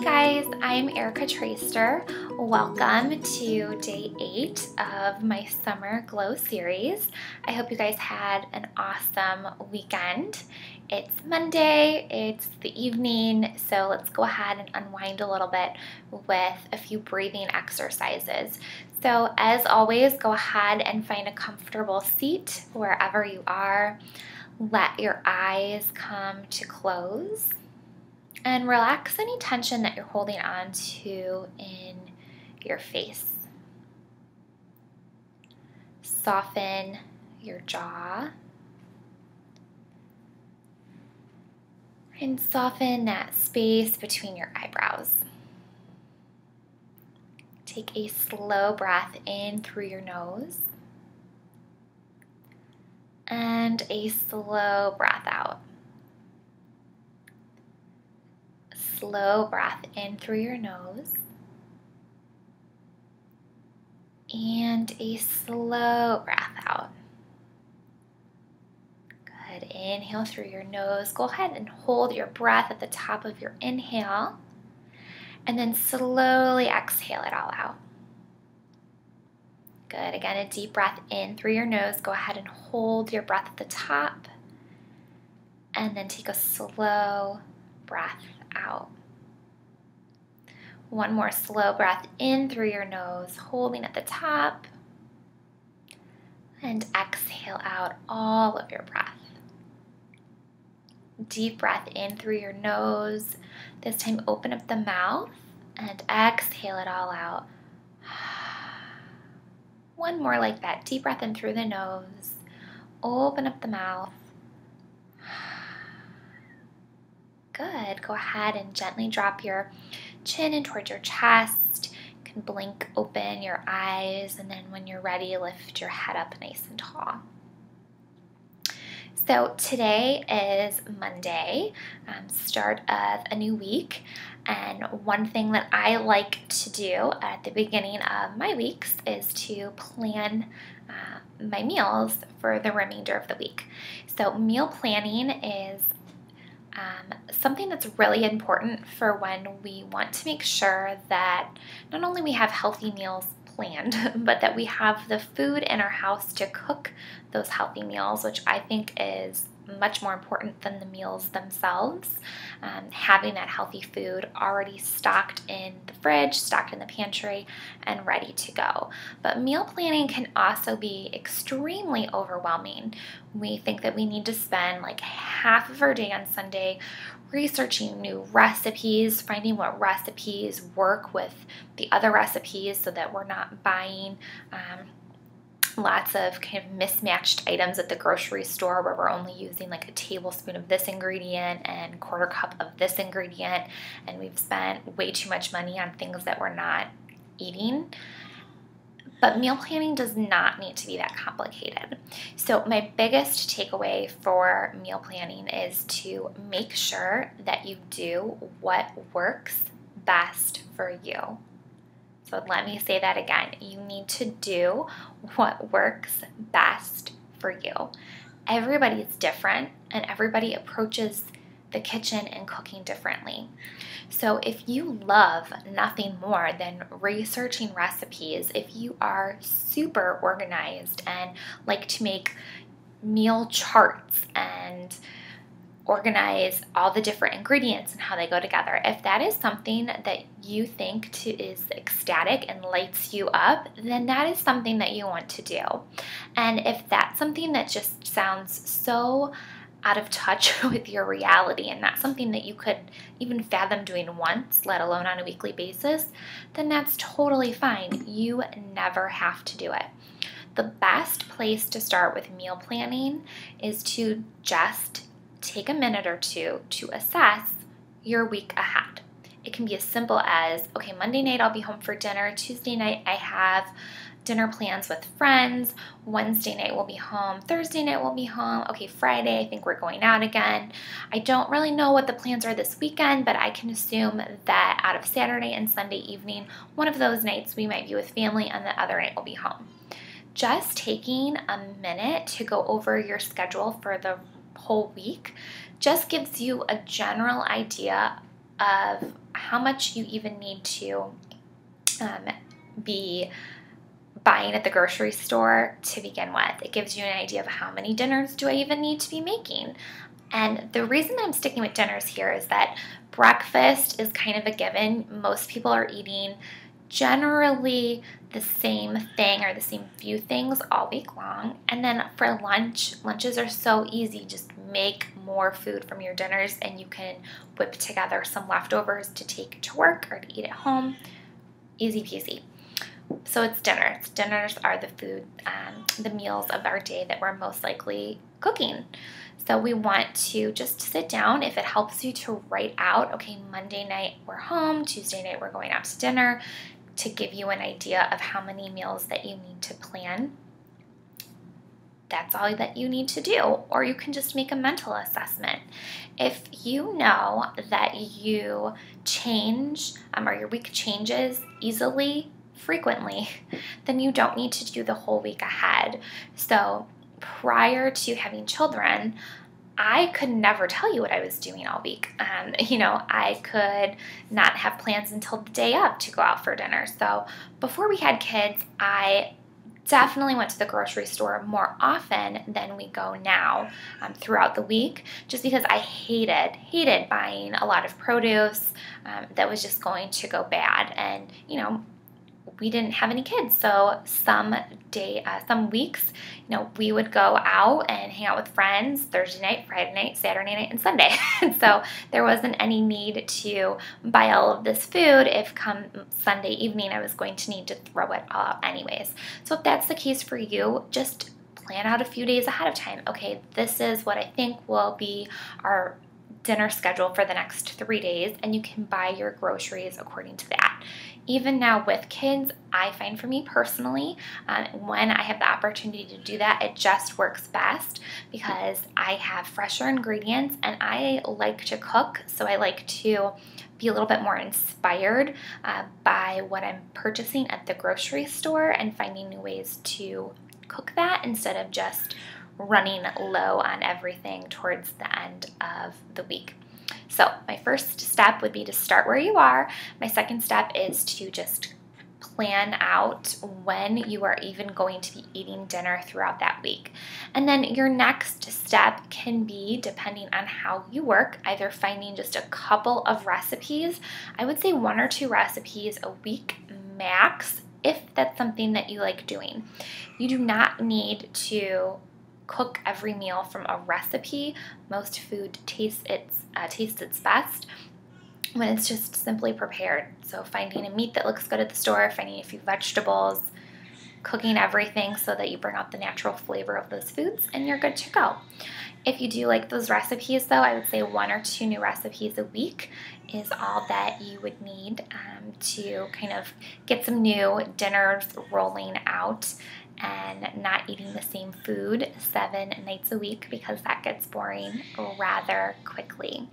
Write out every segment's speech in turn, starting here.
guys, I'm Erica Traister. Welcome to day 8 of my Summer Glow series. I hope you guys had an awesome weekend. It's Monday, it's the evening, so let's go ahead and unwind a little bit with a few breathing exercises. So as always, go ahead and find a comfortable seat wherever you are. Let your eyes come to close. And relax any tension that you're holding on to in your face. Soften your jaw. And soften that space between your eyebrows. Take a slow breath in through your nose. And a slow breath out. Slow breath in through your nose and a slow breath out. Good. Inhale through your nose. Go ahead and hold your breath at the top of your inhale and then slowly exhale it all out. Good. Again, a deep breath in through your nose. Go ahead and hold your breath at the top and then take a slow breath out. One more slow breath in through your nose, holding at the top, and exhale out all of your breath. Deep breath in through your nose. This time open up the mouth and exhale it all out. One more like that. Deep breath in through the nose. Open up the mouth. Good. Go ahead and gently drop your chin in towards your chest. You can blink open your eyes, and then when you're ready, lift your head up nice and tall. So today is Monday, start of a new week, and one thing that I like to do at the beginning of my weeks is to plan my meals for the remainder of the week. So meal planning is something that's really important for when we want to make sure that not only we have healthy meals planned, but that we have the food in our house to cook those healthy meals, which I think is much more important than the meals themselves. Having that healthy food already stocked in the fridge, stocked in the pantry, and ready to go. But meal planning can also be extremely overwhelming. We think that we need to spend like half of our day on Sunday researching new recipes, finding what recipes work with the other recipes so that we're not buying lots of kind of mismatched items at the grocery store where we're only using like a tablespoon of this ingredient and quarter cup of this ingredient, and we've spent way too much money on things that we're not eating. But meal planning does not need to be that complicated. So my biggest takeaway for meal planning is to make sure that you do what works best for you. So let me say that again. You need to do what works best for you. Everybody's different, and everybody approaches the kitchen and cooking differently. So if you love nothing more than researching recipes, if you are super organized and like to make meal charts and organize all the different ingredients and how they go together, if that is something that you think is ecstatic and lights you up, then that is something that you want to do. And if that's something that just sounds so out of touch with your reality and not something that you could even fathom doing once, let alone on a weekly basis, then that's totally fine. You never have to do it. The best place to start with meal planning is to just take a minute or two to assess your week ahead. It can be as simple as, okay, Monday night I'll be home for dinner. Tuesday night I have dinner plans with friends. Wednesday night we'll be home. Thursday night we'll be home. Okay, Friday I think we're going out again. I don't really know what the plans are this weekend, but I can assume that out of Saturday and Sunday evening, one of those nights we might be with family and the other night we'll be home. Just taking a minute to go over your schedule for the whole week just gives you a general idea of how much you even need to be buying at the grocery store to begin with. It gives you an idea of how many dinners do I even need to be making. And the reason I'm sticking with dinners here is that breakfast is kind of a given. Most people are eating generally the same thing or the same few things all week long. And then for lunch, lunches are so easy. Just make more food from your dinners and you can whip together some leftovers to take to work or to eat at home. Easy peasy. So it's dinners. Dinners are the food, the meals of our day that we're most likely cooking. So we want to just sit down. If it helps you to write out, okay, Monday night we're home, Tuesday night we're going out to dinner, to give you an idea of how many meals that you need to plan. That's all that you need to do. Or you can just make a mental assessment. If you know that you change or your week changes easily, frequently, then you don't need to do the whole week ahead. So prior to having children, I could never tell you what I was doing all week. I could not have plans until the day of to go out for dinner. So before we had kids, I definitely went to the grocery store more often than we go now throughout the week, just because I hated buying a lot of produce that was just going to go bad. And, we didn't have any kids, so some weeks, we would go out and hang out with friends Thursday night, Friday night, Saturday night, and Sunday. And so there wasn't any need to buy all of this food if come Sunday evening I was going to need to throw it all out anyways. So if that's the case for you, just plan out a few days ahead of time. Okay, this is what I think will be our dinner schedule for the next 3 days, and you can buy your groceries according to that. Even now with kids, I find for me personally, when I have the opportunity to do that, it just works best because I have fresher ingredients and I like to cook, so I like to be a little bit more inspired by what I'm purchasing at the grocery store and finding new ways to cook that instead of just running low on everything towards the end of the week. So my first step would be to start where you are. My second step is to just plan out when you are even going to be eating dinner throughout that week. And then your next step can be, depending on how you work, either finding just a couple of recipes. I would say 1 or 2 recipes a week max, if that's something that you like doing. You do not need to cook every meal from a recipe. Most food tastes its best when it's just simply prepared. So finding a meat that looks good at the store, finding a few vegetables, cooking everything so that you bring out the natural flavor of those foods, and you're good to go. If you do like those recipes though, I would say 1 or 2 new recipes a week is all that you would need to kind of get some new dinners rolling out and not eating the same food 7 nights a week, because that gets boring rather quickly.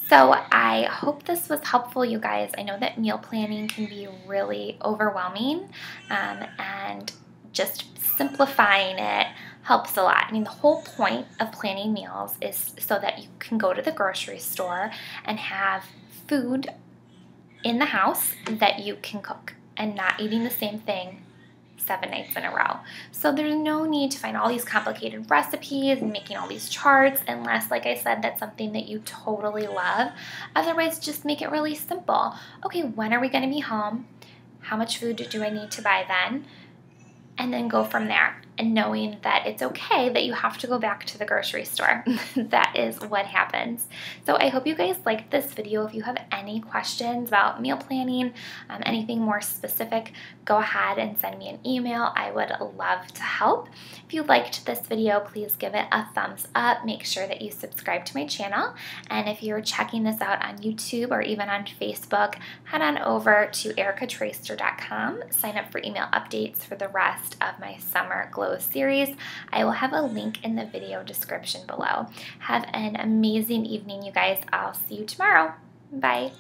So I hope this was helpful, you guys. I know that meal planning can be really overwhelming, and just simplifying it helps a lot. I mean, the whole point of planning meals is so that you can go to the grocery store and have food in the house that you can cook and not eating the same thing 7 nights in a row. So there's no need to find all these complicated recipes and making all these charts unless, like I said, that's something that you totally love. Otherwise, just make it really simple. Okay, when are we going to be home? How much food do I need to buy then? And then go from there, and knowing that it's okay that you have to go back to the grocery store. That is what happens. So I hope you guys liked this video. If you have any questions about meal planning, anything more specific, go ahead and send me an email. I would love to help. If you liked this video, please give it a thumbs up. Make sure that you subscribe to my channel. And if you're checking this out on YouTube or even on Facebook, head on over to ericatraister.com. Sign up for email updates for the rest of my Summer Glow series. I will have a link in the video description below. Have an amazing evening, you guys. I'll see you tomorrow. Bye.